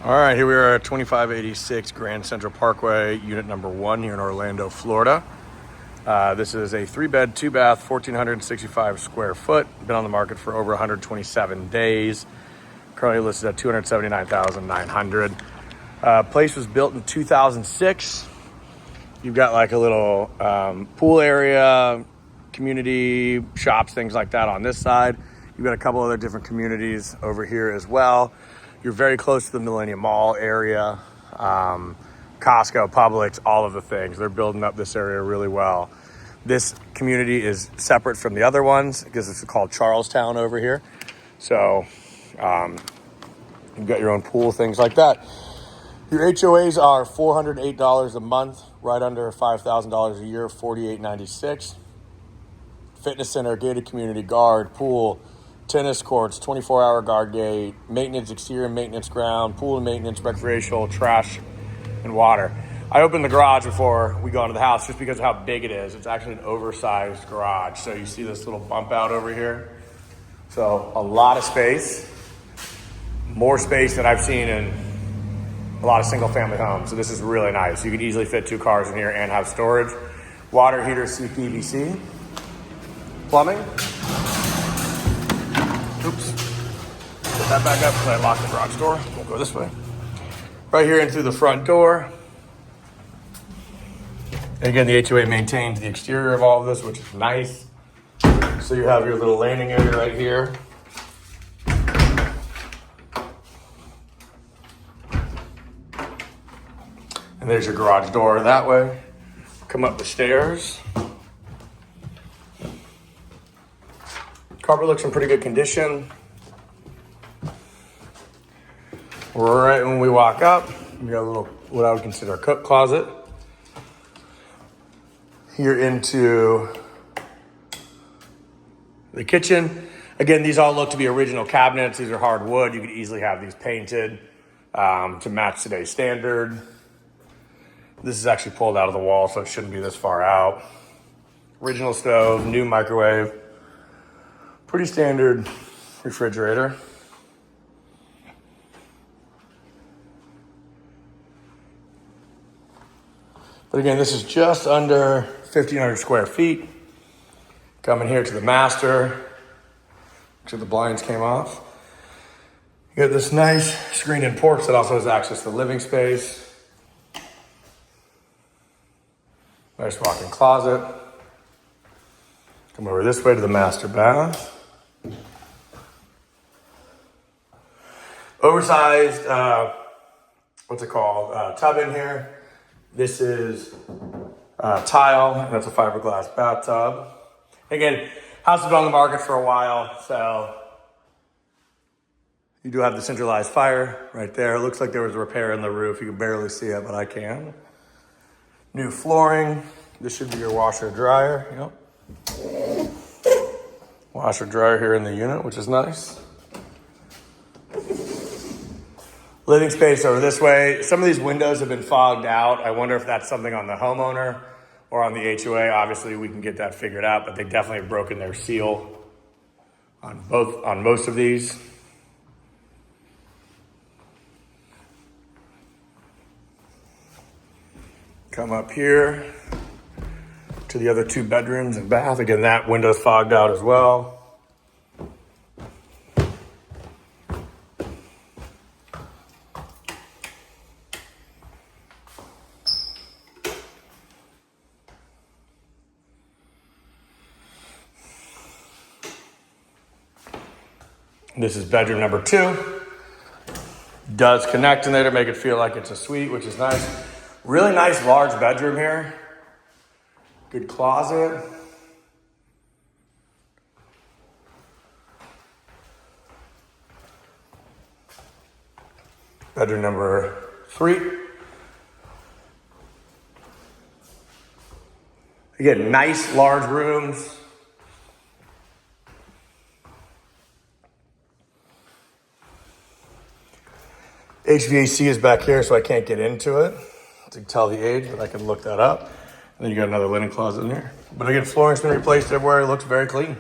All right, here we are at 2586 Grand Central Parkway, unit number 1 here in Orlando, Florida. This is a 3-bed, 2-bath, 1,465 square foot. Been on the market for over 127 days. Currently listed at $279,900. Place was built in 2006. You've got like a little pool area, community shops, things like that on this side. You've got a couple other different communities over here as well. You're very close to the Millenia Mall area, Costco, Publix, all of the things. They're building up this area really well. This community is separate from the other ones because it's called Charlestown over here. So you've got your own pool, things like that. Your HOAs are $408 a month, right under $5,000 a year, $48.96. Fitness center, gated community, guard, pool, tennis courts, 24-hour guard gate, maintenance, exterior maintenance ground, pool and maintenance, recreational, trash, and water. I opened the garage before we go into the house just because of how big it is. It's actually an oversized garage. So you see this little bump out over here. So a lot of space, more space than I've seen in a lot of single family homes. So this is really nice. You could easily fit 2 cars in here and have storage. Water heater, CPVC. Plumbing. Oops. Put that back up because I locked the garage door. We'll go this way. Right here in through the front door. And again, the HOA maintains the exterior of all of this, which is nice. So you have your little landing area right here. And there's your garage door that way. Come up the stairs. Carpet looks in pretty good condition. Right when we walk up, we got a little, what I would consider a cook closet. Here into the kitchen. Again, these all look to be original cabinets. These are hardwood. You could easily have these painted to match today's standard. This is actually pulled out of the wall, so it shouldn't be this far out. Original stove, new microwave. Pretty standard refrigerator. But again, this is just under 1,500 square feet. Coming here to the master. Actually, the blinds came off. You got this nice screened-in porch that also has access to the living space. Nice walk-in closet. Come over this way to the master bath. Oversized, what's it called? Tub in here. This is tile. That's a fiberglass bathtub. Again, house has been on the market for a while, so you do have the centralized fire right there. It looks like there was a repair in the roof. You can barely see it, but I can. New flooring. This should be your washer dryer. Yep. Washer dryer here in the unit, which is nice. Living space over this way. Some of these windows have been fogged out. I wonder if that's something on the homeowner or on the HOA. Obviously, we can get that figured out, but they definitely have broken their seal on most of these. Come up here to the other 2 bedrooms and bath. Again, that window's fogged out as well. This is bedroom number 2. Does connect in there to make it feel like it's a suite, which is nice. Really nice large bedroom here. Good closet. Bedroom number 3. Again, nice large rooms. HVAC is back here, so I can't get into it to tell the age, but I can look that up. And then you got another linen closet in here. But again, flooring's been replaced everywhere. It looks very clean.